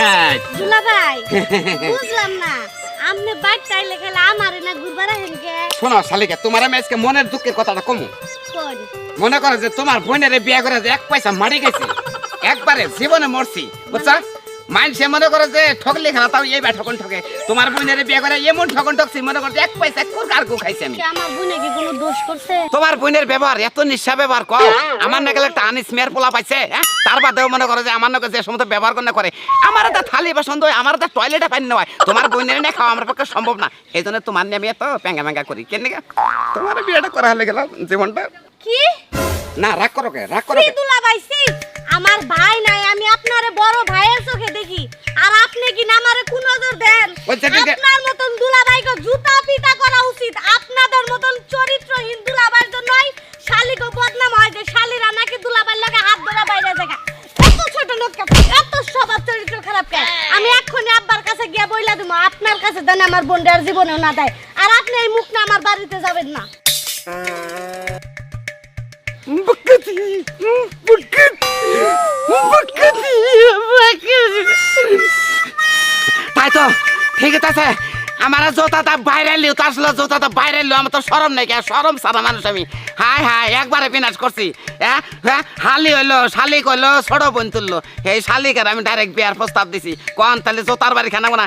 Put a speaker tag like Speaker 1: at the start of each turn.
Speaker 1: হ্যাঁ
Speaker 2: দুলা ভাই বুঝলাম না আমনে বাইক চাইলে খেলা আমারে না ঘুরবার হেনকে
Speaker 1: শোনো শালিকা তোমার আমি আজকে মনের দুঃখের কথাটা কমু
Speaker 2: কোন
Speaker 1: মনে করো যে তোমার বোনের বিয়ে করে যে এক পয়সা মারি গেছে একবারে জীবনে মরছি বুঝছা মানুষে মনে করে যে ঠকলে খেলা তাও এই ঠকন ঠকে তোমার বোনের বিয়ে করে এমন ঠকন ঠকছি মনে করছে এক পয়সা কুরকার গু খাইছি আমি
Speaker 2: আমার বোনে কি কোনো দোষ করছে
Speaker 1: তোমার বোনের ব্যবহার এত নিঃস্বা ব্যবহার কও আমার না গেলে একটা আনিস মেয়ের পোলা পাইছে হ্যাঁ তার বাদেও মনে করে যে আমার নাকি যে সমস্ত ব্যবহার করে আমার একটা থালি পছন্দ হয় আমার একটা টয়লেটে পানি নেওয়া তোমার বোনের না খাওয়া আমার পক্ষে সম্ভব না এই জন্য তোমার নিয়ে আমি এত প্যাঙ্গা ম্যাঙ্গা করি কেন তোমার বিয়েটা করা হলে গেল জীবনটা
Speaker 2: কি
Speaker 1: না রাগ করো কে রাগ করো
Speaker 2: দুলা ভাই আমার ভাই নাই আমি আপনারে বড় ভাইয়ের চোখে দেখি আর আপনি কি না আমারে কোন নজর দেন আপনার মতন দুলা ভাইকে জুতা পিটা করা উচিত আপনাদের মতন চরিত্রহীন দুলা ভাইয়ের জন্যই শালিকে বদনাম হয় যে শালিরা নাকি দুলা ভাইয়ের লাগে হাত ধরে বাইরে জায়গা এত ছোট লোক এত স্বভাব চরিত্র খারাপ কেন আমি এক্ষুনি আব্বার কাছে গিয়ে বইলা দেবো আপনার কাছে দেন আমার বোনটার জীবনেও না দেয় আর আপনি এই মুখ না আমার বাড়িতে যাবেন না
Speaker 1: তাই তো ঠিক আছে আমার জোতাটা বাইরে লিও তার জোতাটা বাইরে লিও আমার তো শরম নাই কে শরম সারা মানুষ আমি হাই হাই একবারে বিনাশ করছি হ্যাঁ হালি হইলো শালিক হইলো ছোট বোন তুললো এই শালিকার আমি ডাইরেক্ট বিয়ার প্রস্তাব দিছি কোন তাহলে জোতার বাড়ি খানাবো না